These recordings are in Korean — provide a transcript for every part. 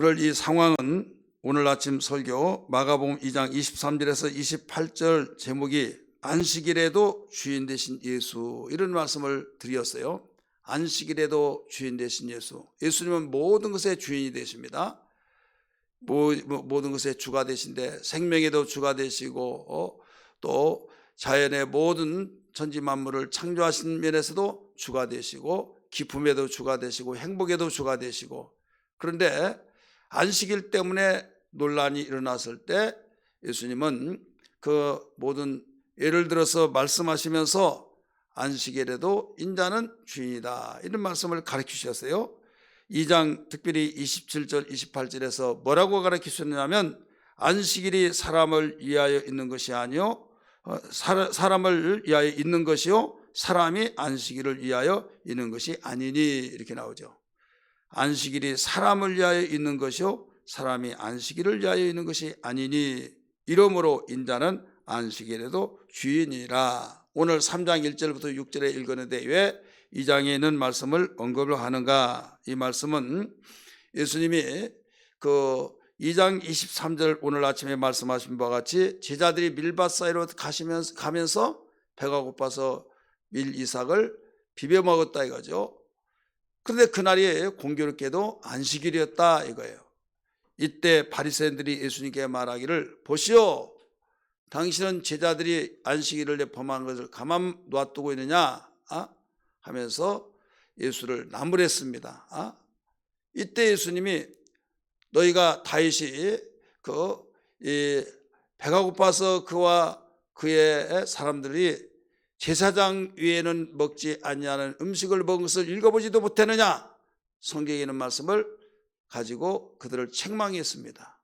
오늘 이 상황은 오늘 아침 설교 마가복음 2장 23절에서 28절 제목이 안식일에도 주인 되신 예수, 이런 말씀을 드렸어요. 안식일에도 주인 되신 예수. 예수님은 모든 것의 주인이 되십니다. 모든 것의 주가 되신데 생명에도 주가 되시고 또 자연의 모든 천지 만물을 창조하신 면에서도 주가 되시고 기쁨에도 주가 되시고 행복에도 주가 되시고, 그런데 안식일 때문에 논란이 일어났을 때 예수님은 그 모든 예를 들어서 말씀하시면서 안식일에도 인자는 주인이다, 이런 말씀을 가르치셨어요. 2장 특별히 27절 28절에서 뭐라고 가르치셨냐면 안식일이 사람을 위하여 있는 것이 아니요 사람을 위하여 있는 것이요 사람이 안식일을 위하여 있는 것이 아니니, 이렇게 나오죠. 안식일이 사람을 위하여 있는 것이요 사람이 안식일을 위하여 있는 것이 아니니, 이러므로 인자는 안식일에도 주인이라. 오늘 3장 1절부터 6절에 읽었는데 왜 2장에 있는 말씀을 언급을 하는가? 이 말씀은 예수님이 그 2장 23절 오늘 아침에 말씀하신 바와 같이 제자들이 밀밭 사이로 가면서 배가 고파서 밀 이삭을 비벼 먹었다 이거죠. 그런데 그날이 공교롭게도 안식일이었다 이거예요. 이때 바리새인들이 예수님께 말하기를, 보시오, 당신은 제자들이 안식일을 범한 것을 가만 놔두고 있느냐 하면서 예수를 나무랬습니다. 이때 예수님이 너희가 다윗이 배가 고파서 그와 그의 사람들이 제사장 위에는 먹지 아니하는 음식을 먹은 것을 읽어보지도 못했느냐, 성경에 있는 말씀을 가지고 그들을 책망했습니다.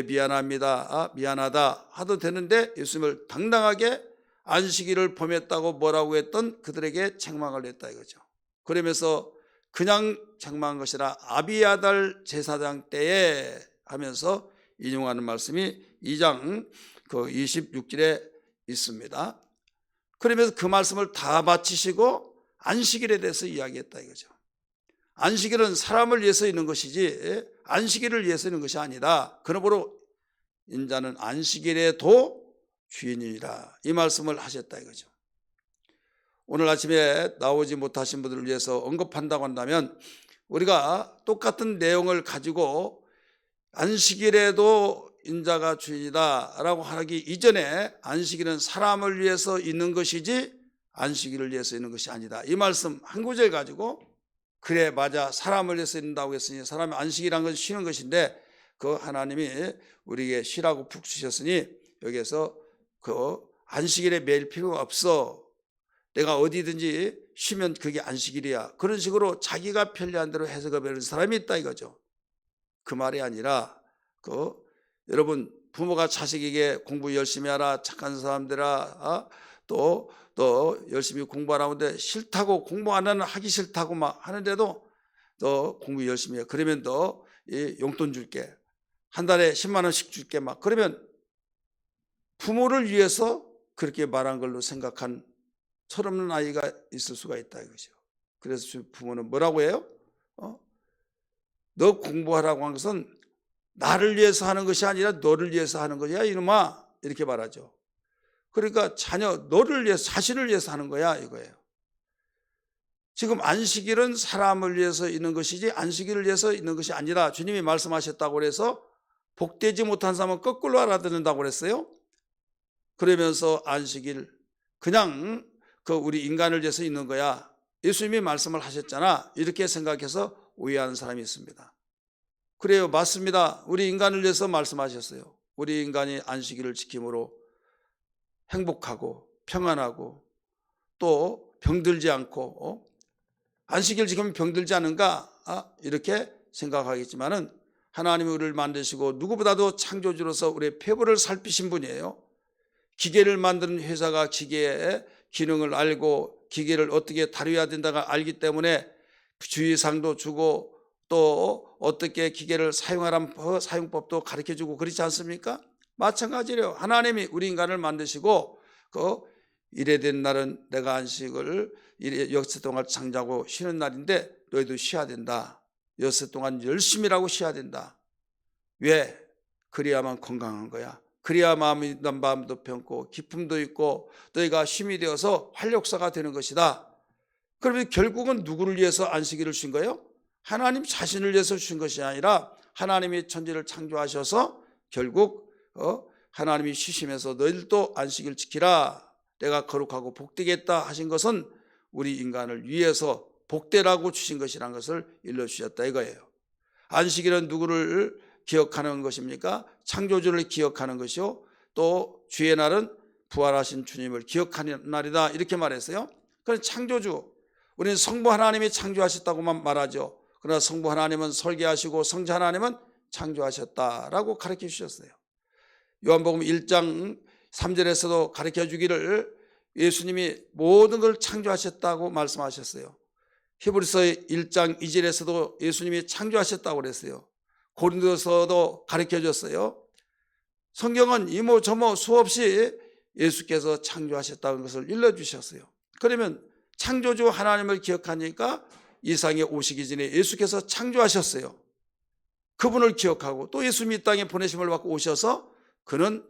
미안합니다, 미안하다 하도 되는데 예수님을 당당하게 안식일을 범했다고 뭐라고 했던 그들에게 책망을 했다 이거죠. 그러면서 그냥 책망한 것이라 아비아달 제사장 때에 하면서 인용하는 말씀이 2장 26절에 있습니다. 그러면서 그 말씀을 다 마치시고 안식일에 대해서 이야기했다 이거죠. 안식일은 사람을 위해서 있는 것이지 안식일을 위해서 있는 것이 아니다. 그러므로 인자는 안식일에도 주인이라, 이 말씀을 하셨다 이거죠. 오늘 아침에 나오지 못하신 분들을 위해서 언급한다고 한다면 우리가 똑같은 내용을 가지고 안식일에도 인자가 주인이다 라고 하기 이전에 안식일은 사람을 위해서 있는 것이지 안식일을 위해서 있는 것이 아니다, 이 말씀 한 구절 가지고 그래 맞아, 사람을 위해서 있는다고 했으니 사람이 안식이란 것은 쉬는 것인데 그 하나님이 우리에게 쉬라고 푹 주셨으니 여기에서 그 안식일에 매일 필요가 없어, 내가 어디든지 쉬면 그게 안식일이야, 그런 식으로 자기가 편리한 대로 해석해 버리는 사람이 있다 이거죠. 그 말이 아니라 여러분 부모가 자식에게 공부 열심히 하라, 착한 사람들아 또 열심히 공부하라는데 싫다고, 공부 안 하는 하기 싫다고 막 하는데도 너 공부 열심히 해, 그러면 너 용돈 줄게, 한 달에 10만 원씩 줄게 막 그러면 부모를 위해서 그렇게 말한 걸로 생각한 철없는 아이가 있을 수가 있다 이거죠. 그래서 부모는 뭐라고 해요? 너 공부하라고 한 것은 나를 위해서 하는 것이 아니라 너를 위해서 하는 거야 이놈아, 이렇게 말하죠. 그러니까 자녀 너를 위해서, 자신을 위해서 하는 거야 이거예요. 지금 안식일은 사람을 위해서 있는 것이지 안식일을 위해서 있는 것이 아니라 주님이 말씀하셨다고 해서 복되지 못한 사람은 거꾸로 알아듣는다고 그랬어요. 그러면서 안식일 그냥 우리 인간을 위해서 있는 거야, 예수님이 말씀을 하셨잖아, 이렇게 생각해서 오해하는 사람이 있습니다. 그래요, 맞습니다. 우리 인간을 위해서 말씀하셨어요. 우리 인간이 안식일을 지킴으로 행복하고 평안하고 또 병들지 않고 안식일 지키면 병들지 않은가 이렇게 생각하겠지만은 하나님이 우리를 만드시고 누구보다도 창조주로서 우리의 폐부를 살피신 분이에요. 기계를 만드는 회사가 기계의 기능을 알고 기계를 어떻게 다뤄야 된다고 알기 때문에 주의사항도 주고 또 어떻게 기계를 사용하라는 사용법도 가르쳐주고 그렇지 않습니까? 마찬가지로 하나님이 우리 인간을 만드시고 이래 된 날은 내가 안식을 역사 동안 창조하고 쉬는 날인데 너희도 쉬어야 된다. 여섯 동안 열심히 일하고 쉬어야 된다. 왜? 그래야만 건강한 거야. 그래야 마음도 편고 기쁨도 있고 너희가 쉼이 되어서 활력소가 되는 것이다. 그러면 결국은 누구를 위해서 안식일을 쉰 거예요? 하나님 자신을 위해서 쉰 것이 아니라 하나님이 천지를 창조하셔서 결국 하나님이 쉬시면서 너희들도 안식일 지키라. 내가 거룩하고 복되겠다 하신 것은 우리 인간을 위해서 복되라고 주신 것이라는 것을 일러주셨다 이거예요. 안식일은 누구를 기억하는 것입니까? 창조주를 기억하는 것이요. 또 주의 날은 부활하신 주님을 기억하는 날이다 이렇게 말했어요. 그건 창조주, 우리는 성부 하나님이 창조하셨다고만 말하죠. 그러나 성부 하나님은 설계하시고 성자 하나님은 창조하셨다라고 가르쳐 주셨어요. 요한복음 1장 3절에서도 가르쳐 주기를 예수님이 모든 걸 창조하셨다고 말씀하셨어요. 히브리서 1장 2절에서도 예수님이 창조하셨다고 그랬어요. 고린도서도 가르쳐 줬어요. 성경은 이모 저모 수없이 예수께서 창조하셨다는 것을 일러주셨어요. 그러면 창조주 하나님을 기억하니까 이 세상에 오시기 전에 예수께서 창조하셨어요. 그분을 기억하고 또 예수님이 이 땅에 보내심을 받고 오셔서 그는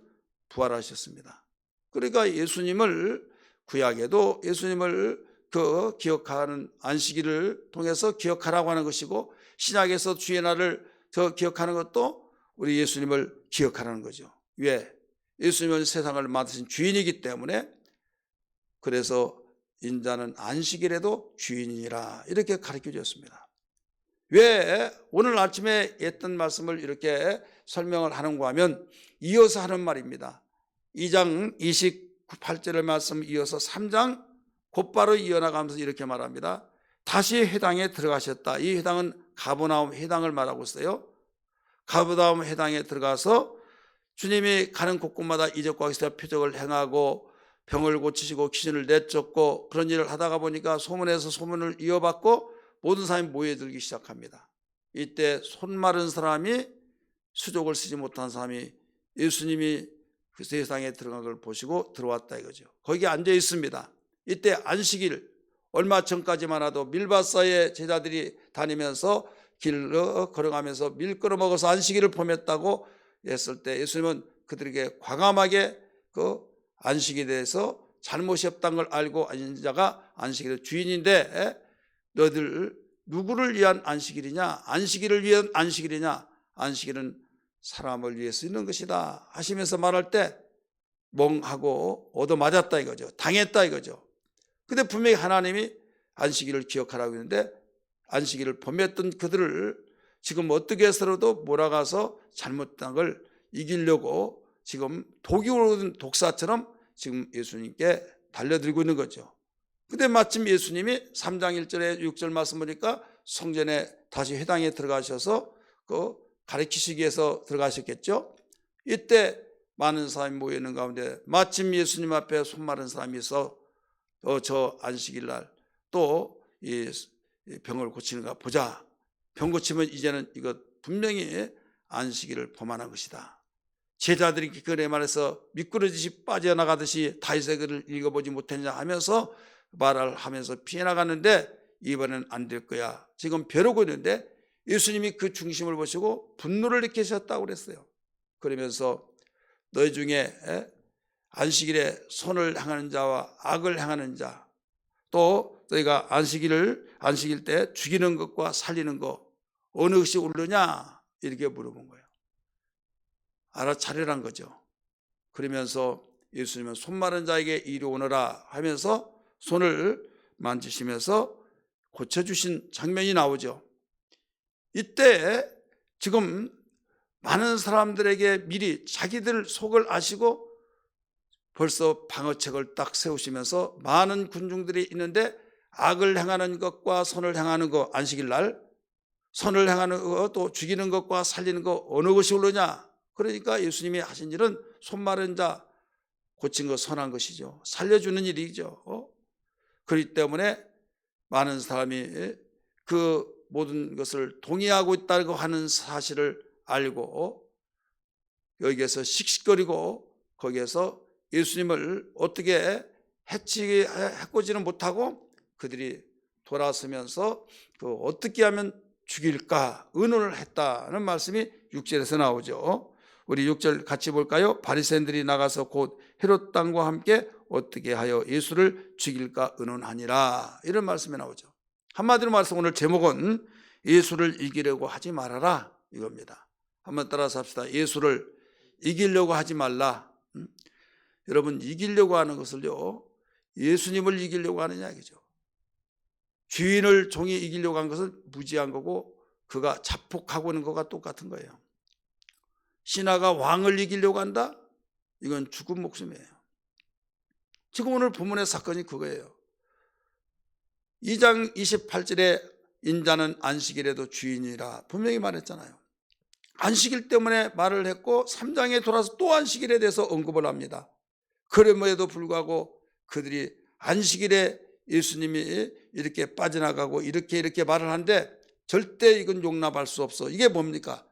부활하셨습니다. 그러니까 예수님을 구약에도 예수님을 기억하는 안식일을 통해서 기억하라고 하는 것이고 신약에서 주의 날을 기억하는 것도 우리 예수님을 기억하라는 거죠. 왜? 예수님은 세상을 만드신 주인이기 때문에 그래서 인자는 안식일에도 주인이라 이렇게 가르쳐 주셨습니다. 왜 오늘 아침에 했던 말씀을 이렇게 설명을 하는가 하면 이어서 하는 말입니다. 2장 28절의 말씀 이어서 3장 곧바로 이어나가면서 이렇게 말합니다. 다시 회당에 들어가셨다. 이 회당은 가버나움 회당을 말하고 있어요. 가버나움 회당에 들어가서 주님이 가는 곳곳마다 이적과 기사 표적을 행하고 병을 고치시고 귀신을 내쫓고 그런 일을 하다가 보니까 소문에서 소문을 이어받고 모든 사람이 모여들기 시작합니다. 이때 손 마른 사람이 수족을 쓰지 못한 사람이 예수님이 그 세상에 들어간 걸 보시고 들어왔다 이거죠. 거기 앉아 있습니다. 이때 안식일 얼마 전까지만 해도 밀밭사이에 제자들이 다니면서 길로 걸어가면서 밀 끌어 먹어서 안식일을 범했다고 했을 때 예수님은 그들에게 과감하게 그 안식에 대해서 잘못이 없다는 걸 알고 인자가 안식일의 주인인데 너희들 누구를 위한 안식일이냐? 안식일을 위한 안식일이냐? 안식일은 사람을 위해서 있는 것이다 하시면서 말할 때 멍하고 얻어맞았다 이거죠. 당했다 이거죠. 근데 분명히 하나님이 안식일을 기억하라고 했는데 안식일을 범했던 그들을 지금 어떻게 해서라도 몰아가서 잘못한 걸 이기려고 지금 독이 오른 독사처럼 지금 예수님께 달려들고 있는 거죠. 근데 마침 예수님이 3장 1절에 6절 말씀 보니까 성전에 다시 회당에 들어가셔서 그 가르치시기 위해서 들어가셨겠죠. 이때 많은 사람이 모여 있는 가운데 마침 예수님 앞에 손 마른 사람이 있어 저 안식일 날 또 이 병을 고치는가 보자. 병 고치면 이제는 이거 분명히 안식일을 범하는 것이다. 제자들이 그래 말해서 미꾸라지 빠져나가듯이 다윗의 글을 읽어보지 못했냐 하면서 말을 하면서 피해 나갔는데 이번엔 안 될 거야. 지금 벼르고 있는데 예수님이 그 중심을 보시고 분노를 일으키셨다고 그랬어요. 그러면서 너희 중에 안식일에 선을 행하는 자와 악을 행하는 자 또 너희가 안식일 때 죽이는 것과 살리는 것 어느 것이 옳으냐 이렇게 물어본 거예요. 알아차리란 거죠. 그러면서 예수님은 손 마른 자에게 이리 오너라 하면서 손을 만지시면서 고쳐주신 장면이 나오죠. 이때 지금 많은 사람들에게 미리 자기들 속을 아시고 벌써 방어책을 딱 세우시면서 많은 군중들이 있는데 악을 행하는 것과 선을 행하는 것 안식일 날 선을 행하는 것 또 죽이는 것과 살리는 것 어느 것이 옳으냐. 그러니까 예수님이 하신 일은 손 마른 자 고친 것 선한 것이죠. 살려주는 일이죠. 그렇기 때문에 많은 사람이 그 모든 것을 동의하고 있다고 하는 사실을 알고 여기에서 씩씩거리고 거기에서 예수님을 어떻게 해치지는 못하고 그들이 돌아서면서 어떻게 하면 죽일까 의논을 했다는 말씀이 6절에서 나오죠. 우리 6절 같이 볼까요? 바리새인들이 나가서 곧 헤롯 당과 함께 어떻게 하여 예수를 죽일까 의논하니라, 이런 말씀이 나오죠. 한마디로 말해서 오늘 제목은 예수를 이기려고 하지 말아라, 이겁니다. 한번 따라서 합시다. 예수를 이기려고 하지 말라. 여러분, 이기려고 하는 것을요, 예수님을 이기려고 하느냐 이거죠. 주인을, 종이 이기려고 한 것은 무지한 거고 그가 자폭하고 있는 것과 똑같은 거예요. 신하가 왕을 이기려고 한다? 이건 죽은 목숨이에요. 지금 오늘 본문의 사건이 그거예요. 2장 28절에 인자는 안식일에도 주인이라 분명히 말했잖아요. 안식일 때문에 말을 했고 3장에 돌아서 또 안식일에 대해서 언급을 합니다. 그럼에도 불구하고 그들이 안식일에 예수님이 이렇게 빠져나가고 이렇게 말을 하는데 절대 이건 용납할 수 없어. 이게 뭡니까?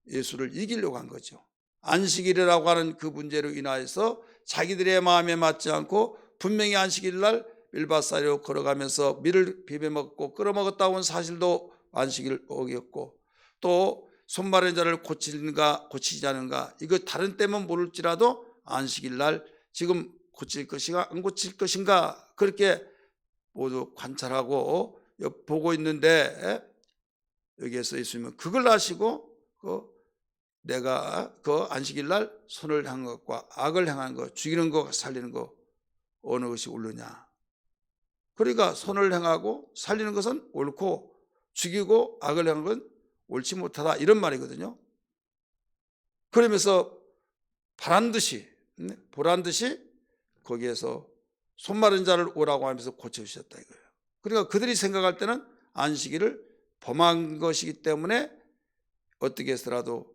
예수를 이기려고 한 거죠. 안식일이라고 하는 그 문제로 인하여서 자기들의 마음에 맞지 않고 분명히 안식일 날 밀밭사이로 걸어가면서 밀을 비벼 먹고 끓여 먹었다고 하는 사실도 안식일 어겼고, 또 손마른 자를 고치는가 고치지 않은가, 이거 다른 때면 모를지라도 안식일 날 지금 고칠 것인가 안 고칠 것인가 그렇게 모두 관찰하고 보고 있는데, 여기에서 예수님은 그걸 아시고 내가 그 안식일 날 선을 향한 것과 악을 향한 것, 죽이는 것 살리는 것 어느 것이 옳으냐. 그러니까 선을 행하고 살리는 것은 옳고 죽이고 악을 행하는 건 옳지 못하다, 이런 말이거든요. 그러면서 보란 듯이 거기에서 손마른 자를 오라고 하면서 고쳐주셨다 이거예요. 그러니까 그들이 생각할 때는 안식일을 범한 것이기 때문에 어떻게 해서라도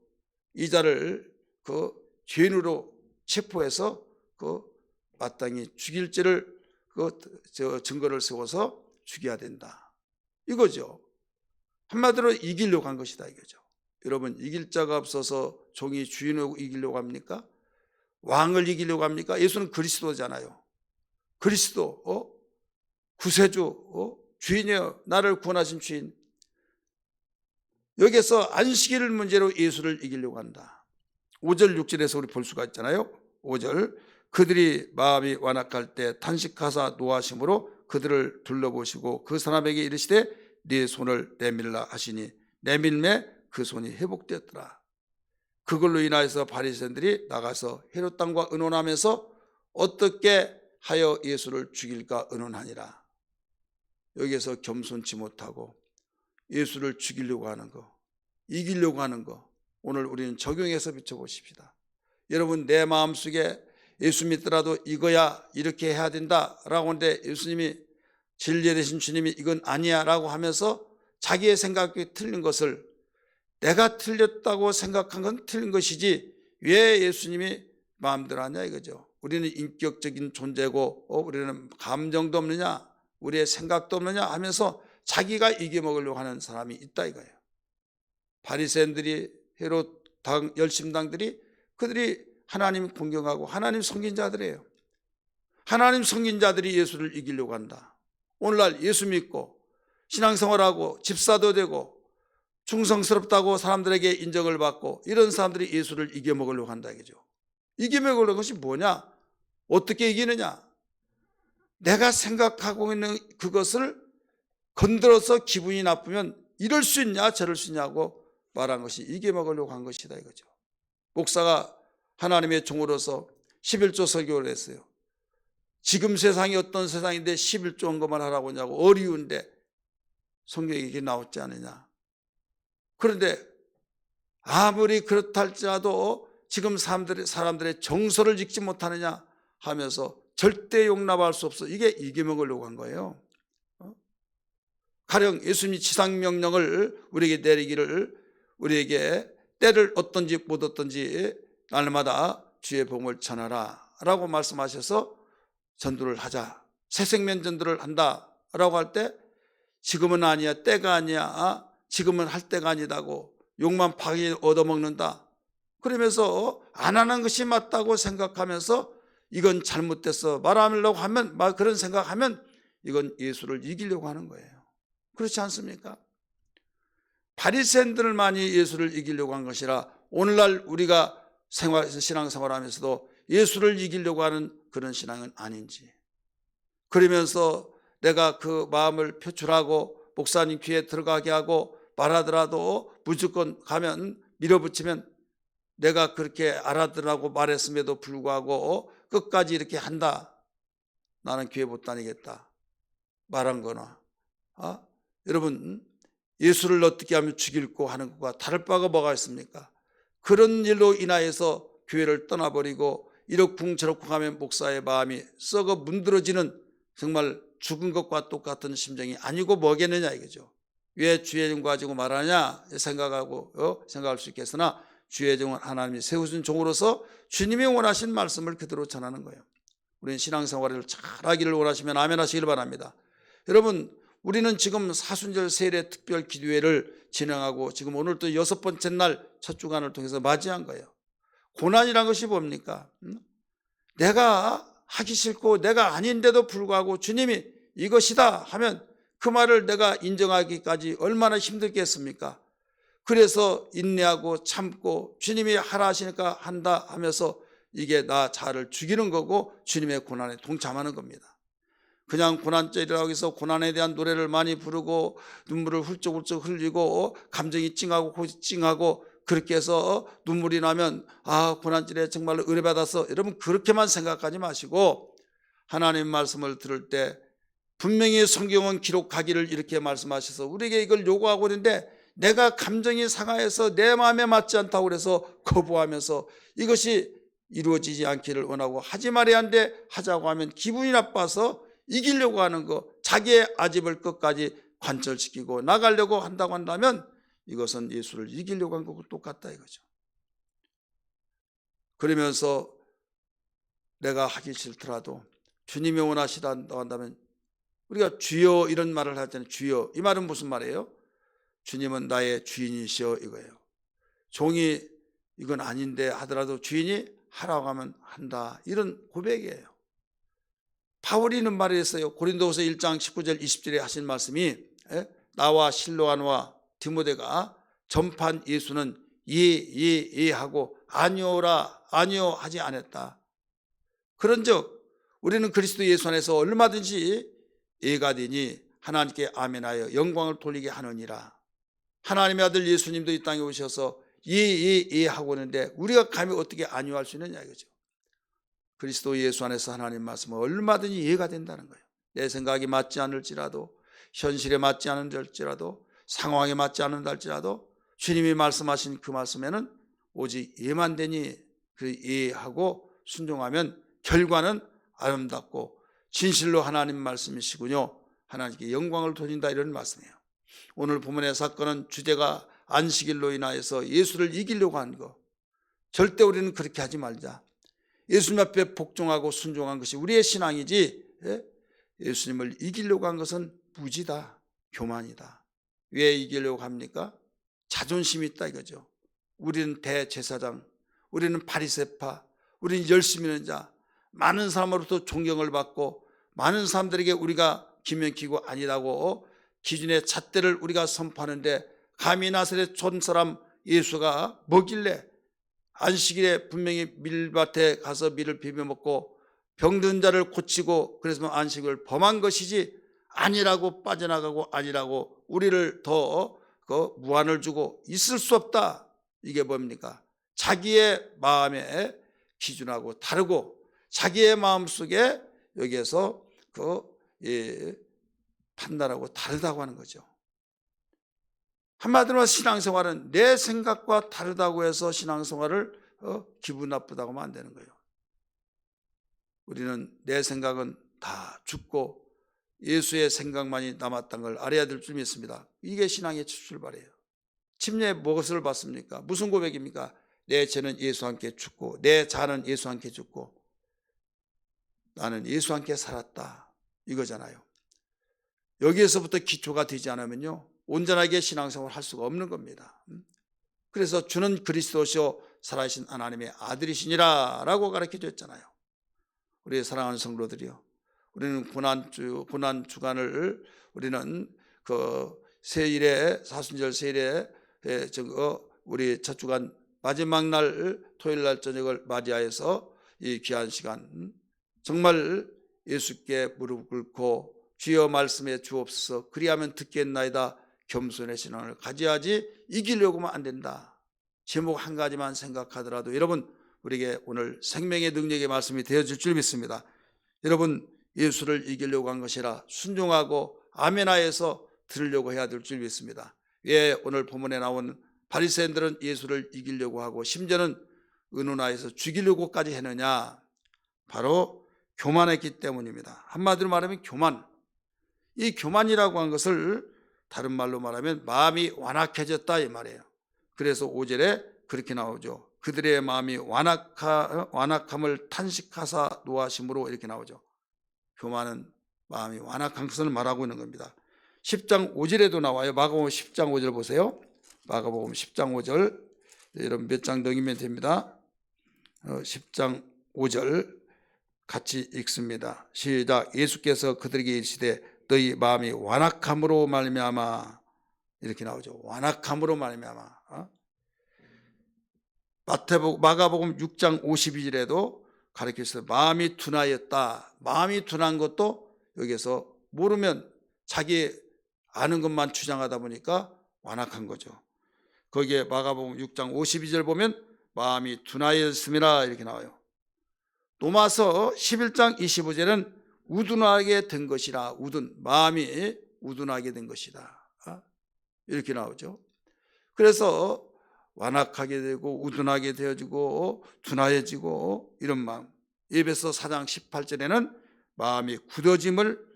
이 자를 그 죄인으로 체포해서 마땅히 죽일지를 증거를 세워서 죽여야 된다, 이거죠. 한마디로 이기려고 한 것이다 이거죠. 여러분, 이길 자가 없어서 종이 주인을 이기려고 합니까? 왕을 이기려고 합니까? 예수는 그리스도잖아요. 그리스도, 구세주, 주인이요, 나를 구원하신 주인. 여기에서 안식일 문제로 예수를 이기려고 한다. 5절 6절에서 우리 볼 수가 있잖아요. 5절, 그들이 마음이 완악할 때 탄식하사 노하심으로 그들을 둘러보시고 그 사람에게 이르시되 네 손을 내밀라 하시니 내밀매 그 손이 회복되었더라. 그걸로 인하여서 바리새인들이 나가서 헤롯 당과 의논하면서 어떻게 하여 예수를 죽일까 의논하니라. 여기에서 겸손치 못하고 예수를 죽이려고 하는 거, 이기려고 하는 거, 오늘 우리는 적용해서 비춰보십시다. 여러분, 내 마음속에 예수 믿더라도 이거야, 이렇게 해야 된다라고 하는데 예수님이 진리 되신 주님이 이건 아니야 라고 하면서 자기의 생각이 틀린 것을, 내가 틀렸다고 생각한 건 틀린 것이지 왜 예수님이 마음대로 하냐 이거죠. 우리는 인격적인 존재고 우리는 감정도 없느냐, 우리의 생각도 없느냐 하면서 자기가 이겨먹으려고 하는 사람이 있다 이거예요. 바리새인들이, 헤롯 당 열심당들이, 그들이 하나님 공경하고 하나님 섬긴 자들이에요. 하나님 섬긴 자들이 예수를 이기려고 한다. 오늘날 예수 믿고 신앙생활하고 집사도 되고 충성스럽다고 사람들에게 인정을 받고 이런 사람들이 예수를 이겨먹으려고 한다 이거죠. 이겨먹으려는 것이 뭐냐? 어떻게 이기느냐? 내가 생각하고 있는 그것을 건드려서 기분이 나쁘면 이럴 수 있냐 저럴 수 있냐고 말한 것이 이겨먹으려고 한 것이다 이거죠. 목사가 하나님의 종으로서 11조 설교를 했어요. 지금 세상이 어떤 세상인데 11조 헌금을 하라고 하냐고, 어려운데 성경에 이게 나오지 않느냐. 그런데 아무리 그렇다 할지라도 지금 사람들의 정서를 읽지 못하느냐 하면서 절대 용납할 수 없어. 이게 이겨먹으려고 한 거예요. 가령 예수님이 지상명령을 우리에게 내리기를, 우리에게 때를 얻든지 못 얻든지 날마다 주의 복음을 전하라 라고 말씀하셔서 전도를 하자, 새생명 전도를 한다 라고 할 때 지금은 아니야, 때가 아니야, 지금은 할 때가 아니다고, 욕만 파기 얻어먹는다 그러면서 안 하는 것이 맞다고 생각하면서 이건 잘못됐어 말하려고 하면, 그런 생각하면 이건 예수를 이기려고 하는 거예요. 그렇지 않습니까? 바리새인들만이 예수를 이기려고 한 것이라 오늘날 우리가 신앙생활하면서도 예수를 이기려고 하는 그런 신앙은 아닌지, 그러면서 내가 그 마음을 표출하고 목사님 귀에 들어가게 하고 말하더라도 무조건 가면 밀어붙이면 내가 그렇게 알아들라고 말했음에도 불구하고 끝까지 이렇게 한다, 나는 교회 못 다니겠다 말한 거나, 여러분, 예수를 어떻게 하면 죽일고 하는 것과 다를 바가 뭐가 있습니까? 그런 일로 인하여서 교회를 떠나버리고 이러쿵저러쿵 하면 목사의 마음이 썩어 문드러지는 정말 죽은 것과 똑같은 심정이 아니고 뭐겠느냐 이거죠. 왜 주의 종 가지고 말하냐 생각할 수 있겠으나, 주의 종은 하나님이 세우신 종으로서 주님이 원하신 말씀을 그대로 전하는 거예요. 우리는 신앙생활을 잘하기를 원하시면 아멘 하시길 바랍니다. 여러분, 우리는 지금 사순절 세례 특별 기도회를 진행하고 지금 오늘 또 6번째 날 첫 주간을 통해서 맞이한 거예요. 고난이란 것이 뭡니까? 내가 하기 싫고 내가 아닌데도 불구하고 주님이 이것이다 하면 그 말을 내가 인정하기까지 얼마나 힘들겠습니까? 그래서 인내하고 참고 주님이 하라 하시니까 한다 하면서 이게 나 자를 죽이는 거고 주님의 고난에 동참하는 겁니다. 그냥 고난절이라고 해서 고난에 대한 노래를 많이 부르고 눈물을 훌쩍훌쩍 흘리고 감정이 찡하고 찡하고 그렇게 해서 눈물이 나면 고난절에 정말로 은혜 받아서, 여러분 그렇게만 생각하지 마시고 하나님 말씀을 들을 때 분명히 성경은 기록하기를 이렇게 말씀하셔서 우리에게 이걸 요구하고 있는데, 내가 감정이 상하여서 내 마음에 맞지 않다고 그래서 거부하면서 이것이 이루어지지 않기를 원하고 하지 말아야 하는데 하자고 하면 기분이 나빠서 이기려고 하는 거, 자기의 아집을 끝까지 관철시키고 나가려고 한다고 한다면 이것은 예수를 이기려고 한 것과 똑같다 이거죠. 그러면서 내가 하기 싫더라도 주님이 원하시다고 한다면, 우리가 주여 이런 말을 할 때는 주여, 이 말은 무슨 말이에요? 주님은 나의 주인이시여 이거예요. 종이 이건 아닌데 하더라도 주인이 하라고 하면 한다, 이런 고백이에요. 바울이 이런 말을 했어요. 고린도후서 1장 19절 20절에 하신 말씀이, 나와 실로아노와 디모데가 전판 예수는 예 하고 아니오라 아니오 하지 않았다. 그런즉 우리는 그리스도 예수 안에서 얼마든지 예가 되니 하나님께 아멘하여 영광을 돌리게 하느니라. 하나님의 아들 예수님도 이 땅에 오셔서 예 하고 있는데 우리가 감히 어떻게 아니오할 수 있느냐 이거죠. 그리스도 예수 안에서 하나님 말씀은 얼마든지 이해가 된다는 거예요. 내 생각이 맞지 않을지라도, 현실에 맞지 않을지라도, 상황에 맞지 않는다 할지라도 주님이 말씀하신 그 말씀에는 오직 예만 되니 그 이해하고 순종하면 결과는 아름답고 진실로 하나님 말씀이시군요, 하나님께 영광을 돌린다, 이런 말씀이에요. 오늘 본문의 사건은 주제가 안식일로 인하여서 예수를 이기려고 한 거, 절대 우리는 그렇게 하지 말자. 예수님 앞에 복종하고 순종한 것이 우리의 신앙이지, 예수님을 이기려고 한 것은 무지다, 교만이다. 왜 이기려고 합니까? 자존심이 있다 이거죠. 우리는 대제사장, 우리는 바리새파, 우리는 열심히 하는 자, 많은 사람으로부터 존경을 받고 많은 사람들에게 우리가 기면키고 아니라고 기준의 잣대를 우리가 선포하는데, 감히 나사렛 촌사람 예수가 뭐길래 안식일에 분명히 밀밭에 가서 밀을 비벼 먹고 병든 자를 고치고 그래서 안식을 범한 것이지, 아니라고 빠져나가고 아니라고 우리를 더 무한을 주고 있을 수 없다. 이게 뭡니까? 자기의 마음의 기준하고 다르고 자기의 마음속에 여기에서 판단하고 다르다고 하는 거죠. 한마디로 신앙생활은 내 생각과 다르다고 해서 신앙생활을 기분 나쁘다고 하면 안 되는 거예요. 우리는 내 생각은 다 죽고 예수의 생각만이 남았다는 걸 알아야 될 줄 믿습니다. 이게 신앙의 출발이에요. 침례에 무엇을 받습니까? 무슨 고백입니까? 내 죄는 예수와 함께 죽고 내 자는 예수와 함께 죽고 나는 예수와 함께 살았다, 이거잖아요. 여기에서부터 기초가 되지 않으면요, 온전하게 신앙생활을 할 수가 없는 겁니다. 그래서 주는 그리스도시요 살아계신 하나님의 아들이시니라 라고 가르쳐 줬잖아요. 우리 사랑하는 성도들이요, 우리는 고난 주간을 우리는 세일에 사순절 세일에 우리 첫 주간 마지막 날 토요일 날 저녁을 맞이하여서 이 귀한 시간 정말 예수께 무릎 꿇고 주여 말씀에 주옵소서 그리하면 듣겠나이다 겸손의 신앙을 가져야지 이기려고만 안 된다. 제목 한 가지만 생각하더라도 여러분 우리에게 오늘 생명의 능력의 말씀이 되어질 줄 믿습니다. 여러분 예수를 이기려고 한 것이라 순종하고 아멘하여서 들으려고 해야 될 줄 믿습니다. 왜 오늘 본문에 나온 바리새인들은 예수를 이기려고 하고 심지어는 의논하여서 죽이려고까지 했느냐? 바로 교만했기 때문입니다. 한마디로 말하면 교만. 이 교만이라고 한 것을 다른 말로 말하면 마음이 완악해졌다 이 말이에요. 그래서 5절에 그렇게 나오죠. 그들의 마음이 완악함을 탄식하사 노하심으로 이렇게 나오죠. 교만은 마음이 완악한 것을 말하고 있는 겁니다. 10장 5절에도 나와요. 마가복음 10장 5절 보세요. 마가복음 10장 5절 여러분 몇 장 넘기면 됩니다. 10장 5절 같이 읽습니다. 시작. 예수께서 그들에게 이르시되 너희 마음이 완악함으로 말미암아 이렇게 나오죠. 완악함으로 말미암아. 마가복음 6장 52절에도 가르치셔서 마음이 둔하였다. 마음이 둔한 것도 여기서 모르면 자기 아는 것만 주장하다 보니까 완악한 거죠. 거기에 마가복음 6장 52절 보면 마음이 둔하였음이라 이렇게 나와요. 로마서 11장 25절은 우둔하게 된 것이라 마음이 우둔하게 된 것이다 이렇게 나오죠. 그래서 완악하게 되고 우둔하게 되어지고 둔하여지고 이런 마음. 에베소 4장 18절에는 마음이 굳어짐을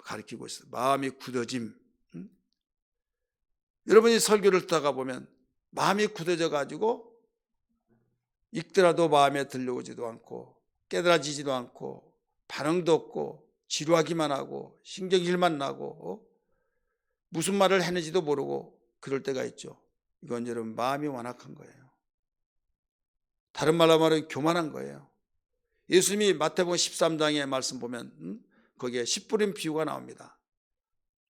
가리키고 있어요. 마음이 굳어짐. 여러분이 설교를 듣다가 보면 마음이 굳어져 가지고 읽더라도 마음에 들려오지도 않고 깨달아지지도 않고 반응도 없고 지루하기만 하고 신경질만 나고 무슨 말을 했는지도 모르고 그럴 때가 있죠. 이건 여러분 마음이 완악한 거예요. 다른 말로 말하면 교만한 거예요. 예수님이 마태복음 13장의 말씀 보면 거기에 씨 뿌린 비유가 나옵니다.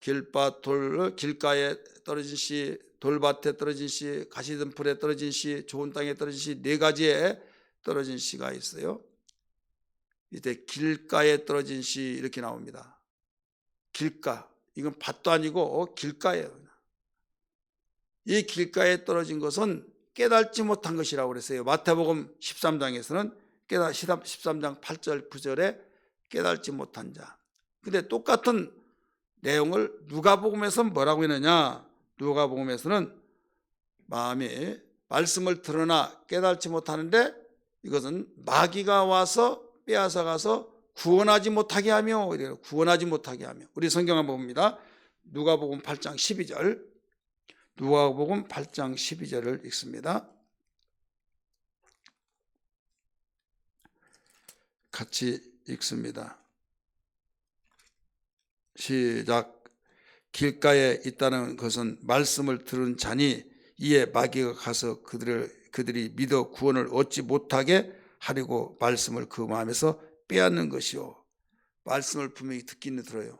길가에 떨어진 씨, 돌밭에 떨어진 씨, 가시덤불에 떨어진 씨, 좋은 땅에 떨어진 씨, 네 가지에 떨어진 씨가 있어요. 이때 길가에 떨어진 씨 이렇게 나옵니다. 길가, 이건 밭도 아니고 길가예요. 이 길가에 떨어진 것은 깨닫지 못한 것이라고 그랬어요. 마태복음 13장에서는 13장 8절 9절에 깨닫지 못한 자. 근데 똑같은 내용을 누가복음에서 뭐라고 했느냐? 누가복음에서는 마음이 말씀을 들으나 깨닫지 못하는데 이것은 마귀가 와서 빼앗아 가서 구원하지 못하게 하며 이래요. 구원하지 못하게 하며. 우리 성경 한번 봅니다. 누가복음 8장 12절. 누가복음 8장 12절을 읽습니다. 같이 읽습니다. 시작. 길가에 있다는 것은 말씀을 들은 자니 이에 마귀가 가서 그들이 믿어 구원을 얻지 못하게 하려고 말씀을 그 마음에서 빼앗는 것이요. 말씀을 분명히 듣기는 들어요.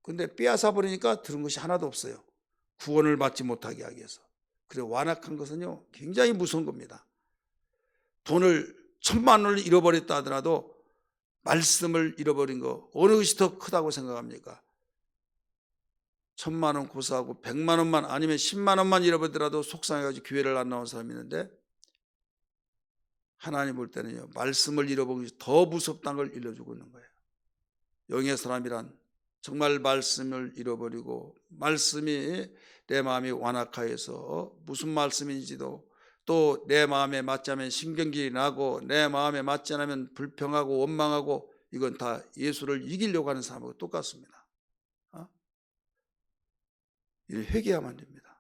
근데 빼앗아 버리니까 들은 것이 하나도 없어요. 구원을 받지 못하게 하기 위해서. 그래 완악한 것은요 굉장히 무서운 겁니다. 돈을 1,000만 원을 잃어버렸다 하더라도 말씀을 잃어버린 거 어느 것이 더 크다고 생각합니까? 1,000만 원 고사하고 100만 원만 아니면 10만 원만 잃어버리더라도 속상해가지고 교회를 안 나온 사람이 있는데 하나님 볼 때는요 말씀을 잃어버린 것이 더 무섭다는 걸 일러주고 있는 거예요. 영의 사람이란 정말 말씀을 잃어버리고 말씀이 내 마음이 완악하여서 무슨 말씀인지도 또 내 마음에 맞지 않으면 신경질이 나고 내 마음에 맞지 않으면 불평하고 원망하고 이건 다 예수를 이기려고 하는 사람하고 똑같습니다. 이를 회개하면 됩니다.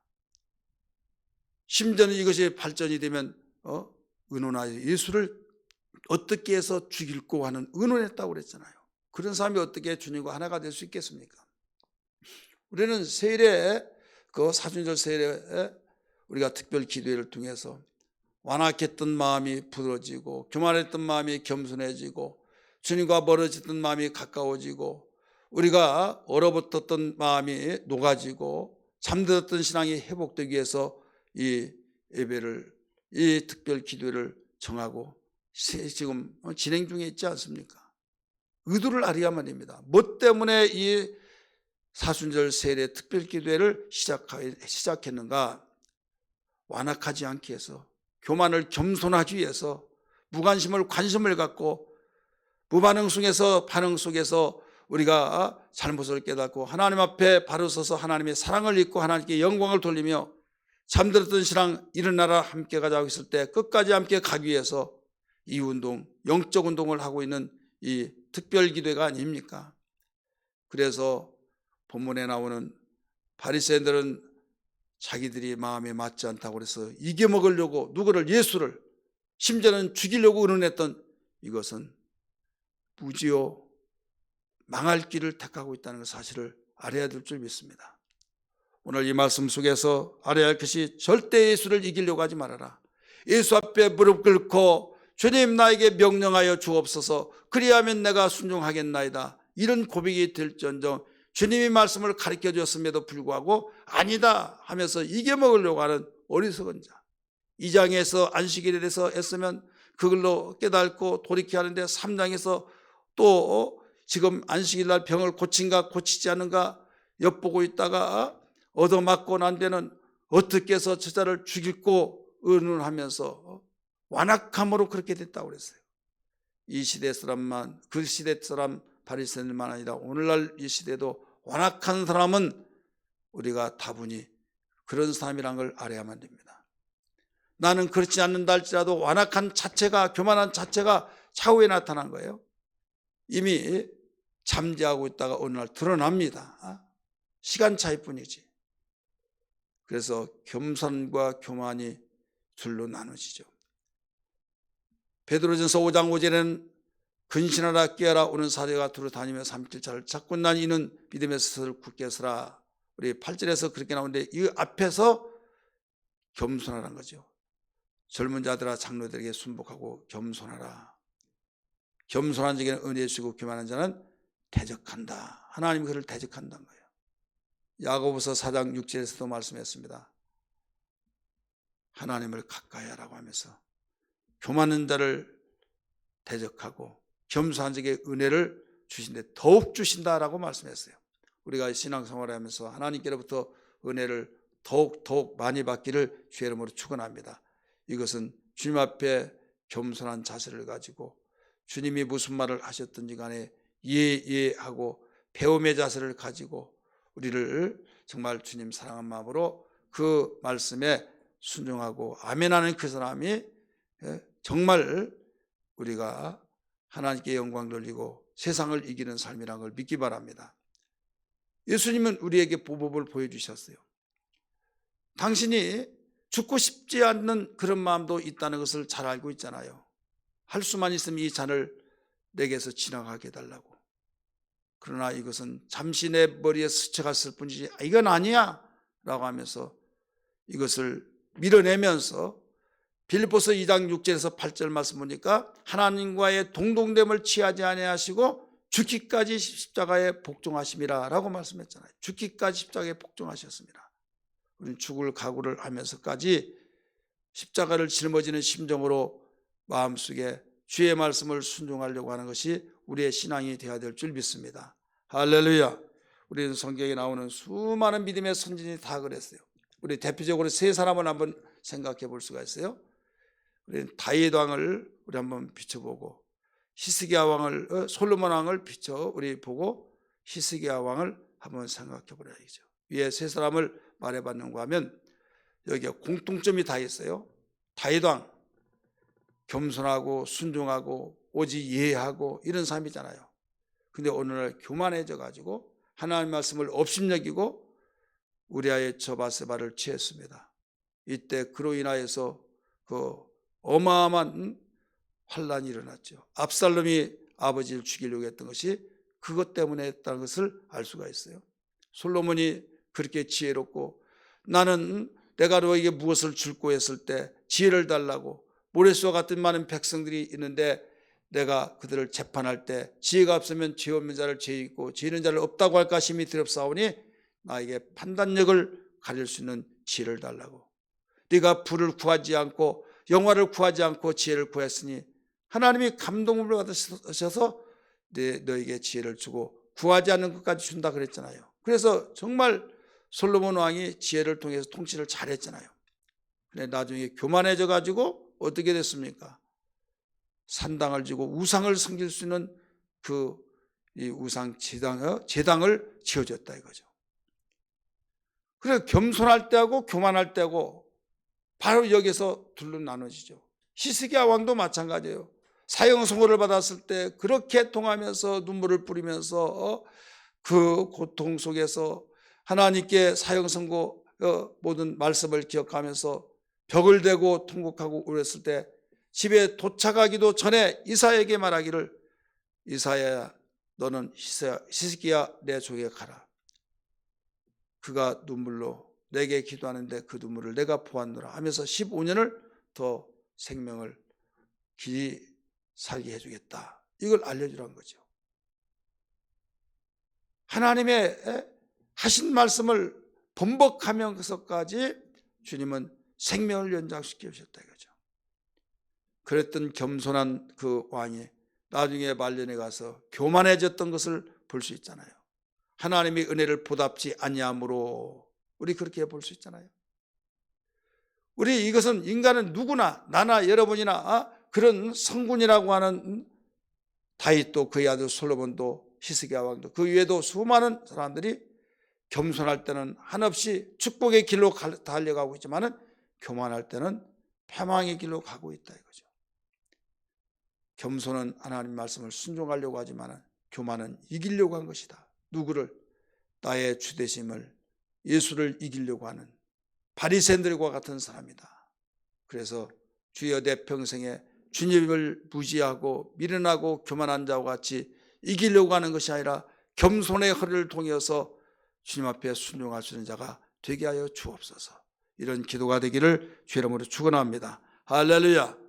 심지어는 이것이 발전이 되면 의논하여 예수를 어떻게 해서 죽일고 하는 의논했다고 그랬잖아요. 그런 사람이 어떻게 주님과 하나가 될 수 있겠습니까? 우리는 세일에 그 사순절 세일에 우리가 특별 기도회를 통해서 완악했던 마음이 부드러지고 교만했던 마음이 겸손해지고 주님과 멀어졌던 마음이 가까워지고 우리가 얼어붙었던 마음이 녹아지고 잠들었던 신앙이 회복되기 위해서 이 예배를, 이 특별 기도를 정하고 지금 진행 중에 있지 않습니까? 의도를 알아야 말입니다. 뭐 때문에 이 사순절 세례 특별 기도회를 시작했는가? 완악하지 않기 위해서, 교만을 겸손하기 위해서, 무관심을 관심을 갖고, 무반응 속에서 반응 속에서 우리가 잘못을 깨닫고 하나님 앞에 바로 서서 하나님의 사랑을 잊고 하나님께 영광을 돌리며 잠들었던 신앙 일어나라 함께 가자고 했을 때 끝까지 함께 가기 위해서 이 운동, 영적 운동을 하고 있는 이 특별 기도회가 아닙니까? 그래서 본문에 나오는 바리새인들은 자기들이 마음에 맞지 않다고 해서 이겨먹으려고 누구를, 예수를, 심지어는 죽이려고 의논했던 이것은 무지요 망할 길을 택하고 있다는 사실을 알아야 될 줄 믿습니다. 오늘 이 말씀 속에서 알아야 할 것이 절대 예수를 이기려고 하지 말아라. 예수 앞에 무릎 꿇고 주님 나에게 명령하여 주옵소서, 그리하면 내가 순종하겠나이다, 이런 고백이 될지언정 주님이 말씀을 가르쳐 주었음에도 불구하고 아니다 하면서 이겨먹으려고 하는 어리석은 자, 이 장에서 안식일에 대해서 애쓰면 그걸로 깨닫고 돌이켜 하는데 3장에서 또 지금 안식일 날 병을 고친가 고치지 않은가 엿보고 있다가 얻어맞고 난 데는 어떻게 해서 저자를 죽이고 의논하면서 완악함으로 그렇게 됐다고 그랬어요. 이 시대 사람만, 그 시대 사람 바리새인들만 아니라 오늘날 이 시대도 완악한 사람은 우리가 다분히 그런 사람이란 걸 알아야만 됩니다. 나는 그렇지 않는다 할지라도 완악한 자체가, 교만한 자체가 차후에 나타난 거예요. 이미 잠재하고 있다가 어느 날 드러납니다. 시간 차이뿐이지. 그래서 겸손과 교만이 둘로 나눠지죠. 베드로전서 5장 5절에는 근신하라 깨어라 오는 사제가 두루 다니며 삼킬 자를 찾고 난 이는 믿음의 스스를 굳게 서라. 우리 8절에서 그렇게 나오는데 이 앞에서 겸손하라는 거죠. 젊은 자들아 장로들에게 순복하고 겸손하라. 겸손한 자에게는 은혜 주시고 교만한 자는 대적한다. 하나님이 그를 대적한다는 거예요. 야고보서 4장 6절에서도 말씀했습니다. 하나님을 가까이 하라고 하면서 교만한 자를 대적하고 겸손한 자에게 은혜를 주신데 더욱 주신다라고 말씀했어요. 우리가 신앙생활을 하면서 하나님께로부터 은혜를 더욱 많이 받기를 주의 이름으로 축원합니다. 이것은 주님 앞에 겸손한 자세를 가지고 주님이 무슨 말을 하셨든지 간에 예하고 배움의 자세를 가지고 우리를 정말 주님 사랑한 마음으로 그 말씀에 순종하고 아멘하는 그 사람이 정말 우리가 하나님께 영광 돌리고 세상을 이기는 삶이라는 걸 믿기 바랍니다. 예수님은 우리에게 보복을 보여주셨어요. 당신이 죽고 싶지 않는 그런 마음도 있다는 것을 잘 알고 있잖아요. 할 수만 있으면 이 잔을 내게서 지나가게 해달라고. 그러나 이것은 잠시 내 머리에 스쳐갔을 뿐이지 이건 아니야 라고 하면서 이것을 밀어내면서 빌립보서 2장 6절에서 8절 말씀 보니까 하나님과의 동등됨을 취하지 아니하시고 죽기까지 십자가에 복종하심이라 라고 말씀했잖아요. 죽기까지 십자가에 복종하셨습니다. 우리는 죽을 각오를 하면서까지 십자가를 짊어지는 심정으로 마음속에 주의 말씀을 순종하려고 하는 것이 우리의 신앙이 되어야 될 줄 믿습니다. 할렐루야. 우리는 성경에 나오는 수많은 믿음의 선진이 다 그랬어요. 우리 대표적으로 세 사람을 한번 생각해 볼 수가 있어요. 우리는 다윗 왕을 우리 한번 비춰보고 히스기야 왕을, 솔로몬 왕을 우리 보고 히스기야 왕을 한번 생각해 보려야죠. 위에 세 사람을 말해봤는가 하면 여기에 공통점이 다 있어요. 다윗 왕 겸손하고 순종하고 오직 이해하고 이런 삶이잖아요. 근데 오늘날 교만해져 가지고 하나님 말씀을 업신여기고 우리아의 저바세바를 취했습니다. 이때 그로 인하여서 그 어마어마한 환란이 일어났죠. 압살롬이 아버지를 죽이려고 했던 것이 그것 때문에 했다는 것을 알 수가 있어요. 솔로몬이 그렇게 지혜롭고 나는 내가 너에게 무엇을 줄고 했을 때 지혜를 달라고 모래수와 같은 많은 백성들이 있는데 내가 그들을 재판할 때 지혜가 없으면 죄 없는 자를 죄 있고 죄 있는 자를 없다고 할까 심히 두렵사오니 나에게 판단력을 가릴 수 있는 지혜를 달라고. 네가 부를 구하지 않고 영화를 구하지 않고 지혜를 구했으니 하나님이 감동을 받으셔서 너에게 지혜를 주고 구하지 않는 것까지 준다 그랬잖아요. 그래서 정말 솔로몬 왕이 지혜를 통해서 통치를 잘했잖아요. 근데 나중에 교만해져 가지고 어떻게 됐습니까? 산당을 지고 우상을 섬길 수 있는 이 우상 제당을 지어줬다 이거죠. 그래서 겸손할 때하고 교만할 때하고 바로 여기서 둘로 나눠지죠. 히스기야 왕도 마찬가지예요. 사형 선고를 받았을 때 그렇게 통하면서 눈물을 뿌리면서 그 고통 속에서 하나님께 사형 선고 모든 말씀을 기억하면서 벽을 대고 통곡하고 울었을 때 집에 도착하기도 전에 이사야에게 말하기를 이사야야 너는 히스기야 내 종에게 가라. 그가 눈물로 내게 기도하는데 그 눈물을 내가 보았노라 하면서 15년을 더 생명을 길이 살게 해주겠다. 이걸 알려주라는 거죠. 하나님의 하신 말씀을 번복하면서까지 주님은 생명을 연장시켜 주셨다 이거죠. 그랬던 겸손한 그 왕이 나중에 말년에 가서 교만해졌던 것을 볼 수 있잖아요. 하나님의 은혜를 보답지 아니함으로 우리 그렇게 볼 수 있잖아요. 우리 이것은 인간은 누구나 나나 여러분이나 그런 성군이라고 하는 다윗도 그의 아들 솔로몬도 히스기야 왕도 그 외에도 수많은 사람들이 겸손할 때는 한없이 축복의 길로 달려가고 있지만은 교만할 때는 패망의 길로 가고 있다 이거죠. 겸손은 하나님 말씀을 순종하려고 하지만 교만은 이기려고 한 것이다. 누구를? 나의 주되심을 예수를 이기려고 하는 바리새인들과 같은 사람이다. 그래서 주여 내 평생에 주님을 무지하고 미련하고 교만한 자와 같이 이기려고 하는 것이 아니라 겸손의 허리를 통해서 주님 앞에 순종할 수 있는 자가 되게 하여 주옵소서. 이런 기도가 되기를 주의 이름으로 축원합니다. 할렐루야.